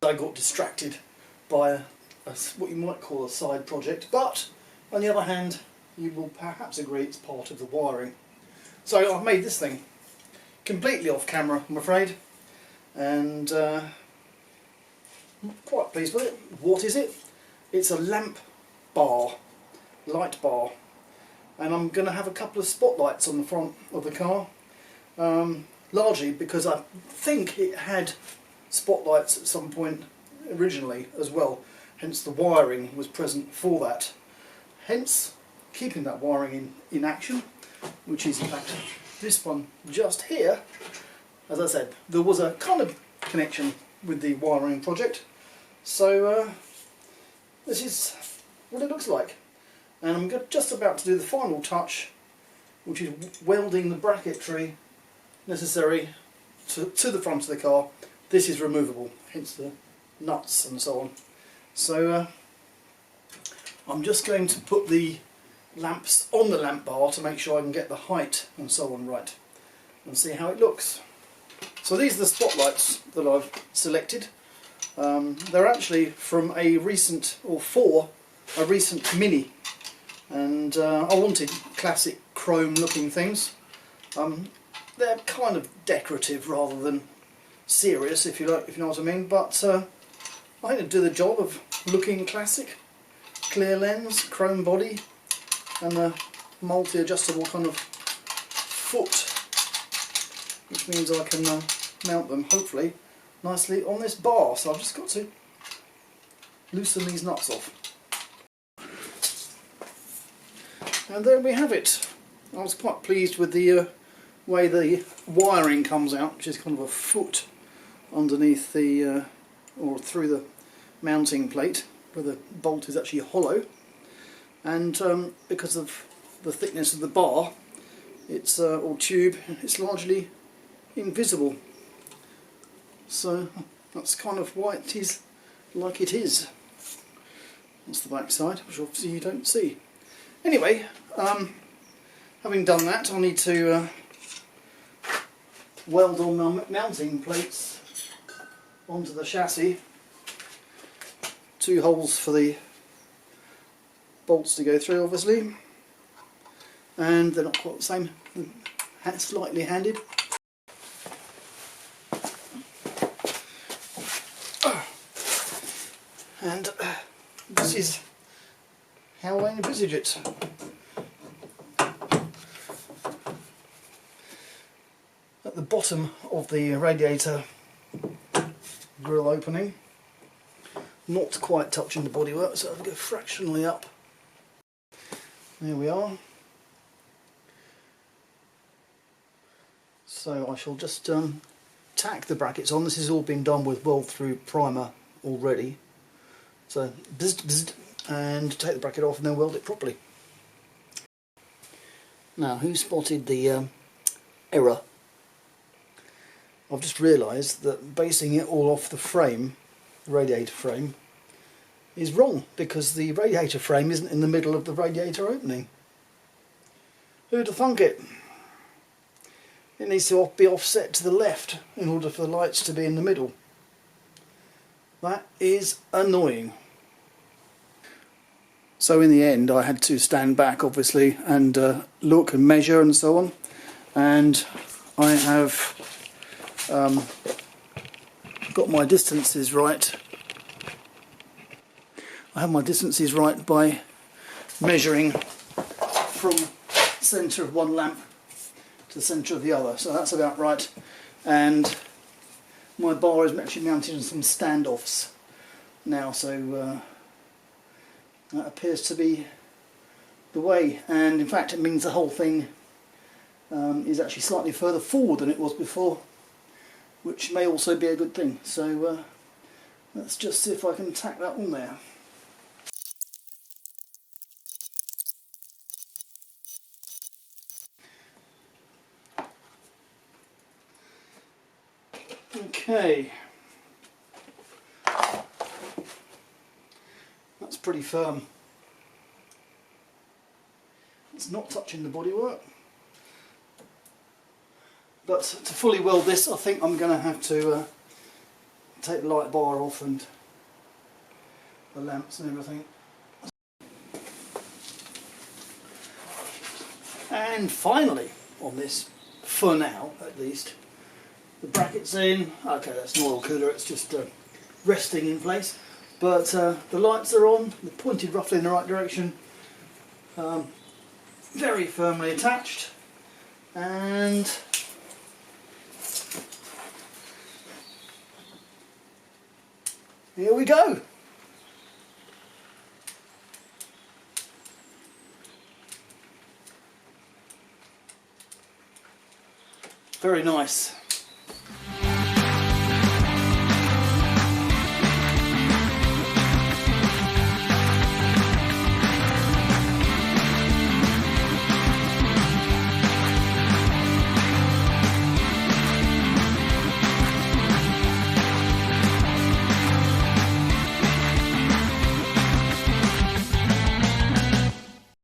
I got distracted by what you might call a side project, but on the other hand you will perhaps agree it's part of the wiring. So I've made this thing completely off camera, I'm afraid, and I'm quite pleased with it. What is it? It's a lamp bar, light bar, and I'm going to have a couple of spotlights on the front of the car, largely because I think it had spotlights at some point originally as well, hence the wiring was present for that, hence keeping that wiring in action, which is in fact this one just here. As I said, there was a kind of connection with the wiring project, so this is what it looks like, and I'm just about to do the final touch, which is welding the bracketry necessary to the front of the car. This is removable, hence the nuts and so on. So I'm just going to put the lamps on the lamp bar to make sure I can get the height and so on right, and see how it looks. So these are the spotlights that I've selected. They're actually from a recent, or for a recent Mini, and I wanted classic chrome looking things. They're kind of decorative rather than serious, if you like, if you know what I mean, but I think they do the job of looking classic. Clear lens, chrome body, and a multi-adjustable kind of foot, which means I can mount them hopefully nicely on this bar. So I've just got to loosen these nuts off. And there we have it. I was quite pleased with the way the wiring comes out, which is kind of a foot underneath the or through the mounting plate, where the bolt is actually hollow, and because of the thickness of the bar, it's or tube, it's largely invisible. So that's kind of why it is like it is. That's the back side, which obviously you don't see. Anyway, having done that, I need to weld all my mounting plates onto the chassis. 2 holes for the bolts to go through, obviously, and they're not quite the same, slightly handed. And this is how I envisage it. At the bottom of the radiator grill opening, not quite touching the bodywork, so I'll go fractionally up. There we are. So I shall just tack the brackets on. This has all been done with weld through primer already. So and take the bracket off and then weld it properly. Now, who spotted the error? I've just realised that basing it all off the frame, the radiator frame, is wrong, because the radiator frame isn't in the middle of the radiator opening. Who'd have thunk it? It needs to be offset to the left in order for the lights to be in the middle. That is annoying. So in the end I had to stand back, obviously, and look and measure and so on, and I have got my distances right. I have my distances right by measuring from the centre of one lamp to the centre of the other, so that's about right. And my bar is actually mounted on some standoffs now, so that appears to be the way, and in fact it means the whole thing is actually slightly further forward than it was before, which may also be a good thing. So let's just see if I can tack that on there. Okay, that's pretty firm. It's not touching the bodywork, but to fully weld this I think I'm going to have to take the light bar off and the lamps and everything. And finally, on this, for now at least, the bracket's in. Okay, that's an oil cooler, it's just resting in place. But the lights are on, they're pointed roughly in the right direction, very firmly attached, and here we go. Very nice.